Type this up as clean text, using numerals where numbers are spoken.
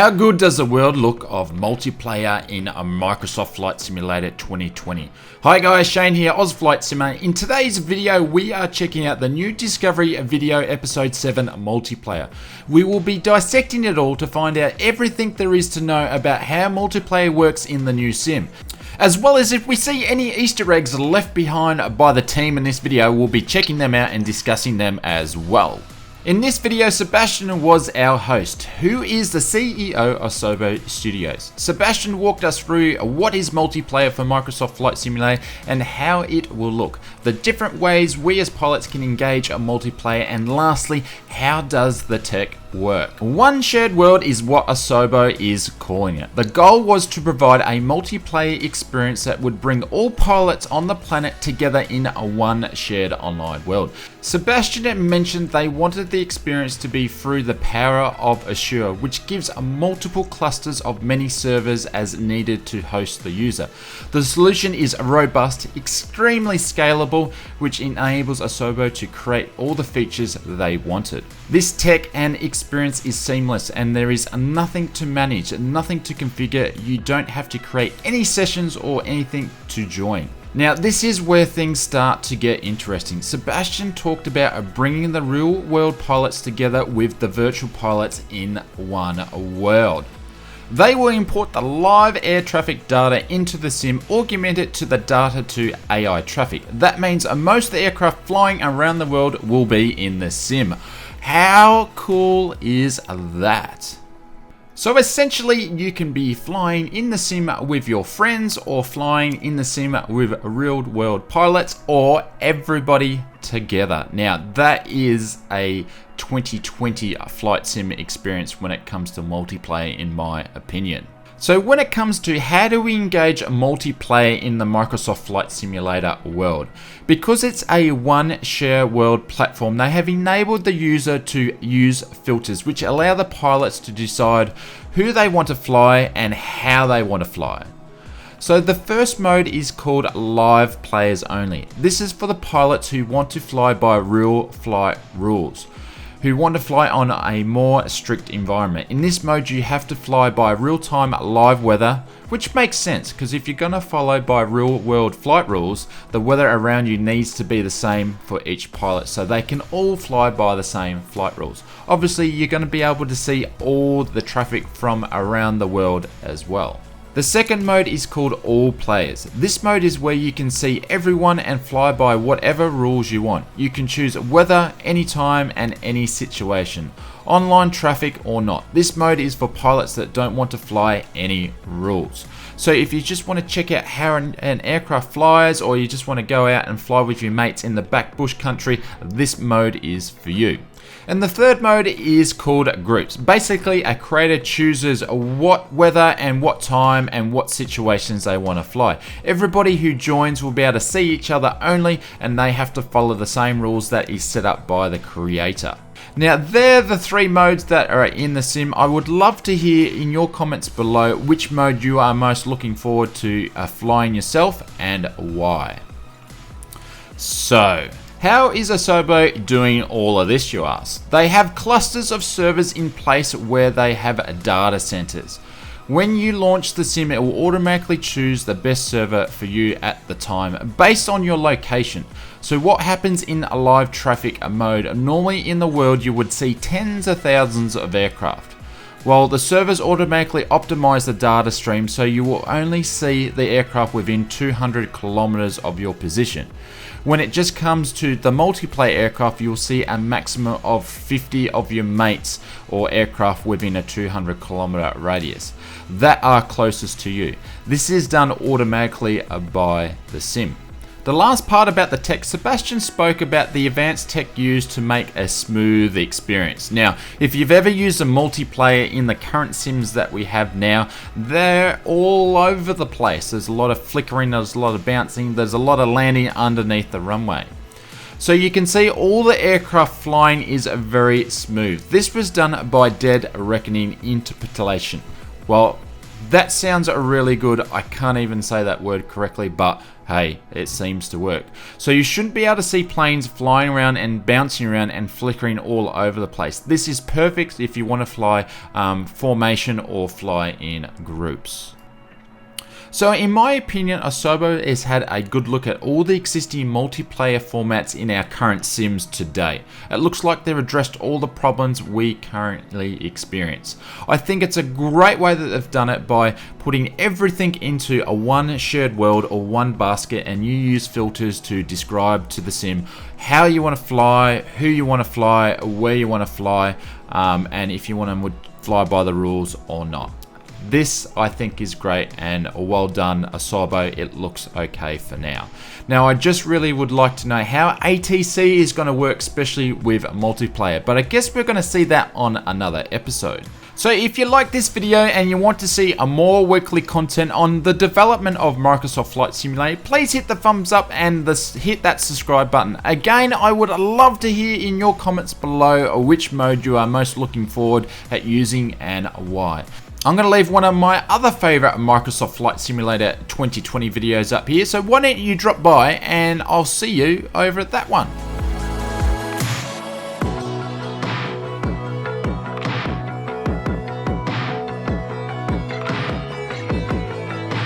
How good does the world look of multiplayer in a Microsoft Flight Simulator 2020? Hi guys, Shane here, Oz Flight Simmer. In today's video, we are checking out the new Discovery Video Episode 7 multiplayer. We will be dissecting it all to find out everything there is to know about how multiplayer works in the new sim. As well as if we see any Easter eggs left behind by the team in this video, we'll be checking them out and discussing them as well. In this video, Sebastian was our host, who is the CEO of Asobo Studios. Sebastian walked us through what is multiplayer for Microsoft Flight Simulator and how it will look, the different ways we as pilots can engage a multiplayer, and lastly, how does the tech work. One shared world is what Asobo is calling it. The goal was to provide a multiplayer experience that would bring all pilots on the planet together in a one shared online world. Sebastian mentioned they wanted the experience to be through the power of Azure, which gives multiple clusters of many servers as needed to host the user. The solution is robust, extremely scalable, which enables Asobo to create all the features they wanted. This tech and experience is seamless, and there is nothing to manage, nothing to configure. You don't have to create any sessions or anything to join. Now, this is where things start to get interesting. Sebastian talked about bringing the real world pilots together with the virtual pilots in one world. They will import the live air traffic data into the sim, augment it to the data to AI traffic. That means most of the aircraft flying around the world will be in the sim. How cool is that? So essentially, you can be flying in the sim with your friends, or flying in the sim with real world pilots, or everybody together. Now, that is a 2020 flight sim experience when it comes to multiplayer, in my opinion. So when it comes to how do we engage multiplayer in the Microsoft Flight Simulator world, because it's a one share world platform, they have enabled the user to use filters which allow the pilots to decide who they want to fly and how they want to fly. So the first mode is called Live Players Only. This is for the pilots who want to fly by real flight rules, who want to fly on a more strict environment. In this mode, you have to fly by real-time live weather, which makes sense, because if you're going to follow by real-world flight rules, the weather around you needs to be the same for each pilot, so they can all fly by the same flight rules. Obviously, you're going to be able to see all the traffic from around the world as well. The second mode is called All Players. This mode is where you can see everyone and fly by whatever rules you want. You can choose weather, anytime, and any situation, online traffic or not. This mode is for pilots that don't want to fly any rules. So if you just want to check out how an aircraft flies, or you just want to go out and fly with your mates in the back bush country, this mode is for you. And the third mode is called Groups. Basically, a creator chooses what weather and what time and what situations they want to fly. Everybody who joins will be able to see each other only, and they have to follow the same rules that is set up by the creator. Now, they're the three modes that are in the sim. I would love to hear in your comments below which mode you are most looking forward to flying yourself and why. So, how is Asobo doing all of this, you ask? They have clusters of servers in place where they have data centers. When you launch the sim, it will automatically choose the best server for you at the time based on your location. So what happens in a live traffic mode, normally in the world you would see tens of thousands of aircraft. Well, the servers automatically optimize the data stream, so you will only see the aircraft within 200 kilometers of your position. When it just comes to the multiplayer aircraft, you'll see a maximum of 50 of your mates or aircraft within a 200 kilometer radius that are closest to you. This is done automatically by the sim. The last part about the tech, Sebastian spoke about the advanced tech used to make a smooth experience. Now, if you've ever used a multiplayer in the current sims that we have now, they're all over the place. There's a lot of flickering, there's a lot of bouncing, there's a lot of landing underneath the runway. So you can see all the aircraft flying is very smooth. This was done by dead reckoning interpolation. Well, That sounds really good. I can't even say that word correctly, but hey, it seems to work. So you shouldn't be able to see planes flying around and bouncing around and flickering all over the place. This is perfect if you want to fly formation or fly in groups. So in my opinion, Asobo has had a good look at all the existing multiplayer formats in our current sims today. It looks like they've addressed all the problems we currently experience. I think it's a great way that they've done it by putting everything into a one shared world or one basket, and you use filters to describe to the sim how you want to fly, who you want to fly, where you want to fly, and if you want to fly by the rules or not. This, I think, is great, and well done, Asobo. It looks okay for now. Now, I just really would like to know how ATC is going to work, especially with multiplayer, but I guess we're going to see that on another episode. So if you like this video and you want to see a more weekly content on the development of Microsoft Flight Simulator, please hit the thumbs up and hit that subscribe button. Again, I would love to hear in your comments below which mode you are most looking forward at using and why. I'm going to leave one of my other favorite Microsoft Flight Simulator 2020 videos up here, so why don't you drop by and I'll see you over at that one.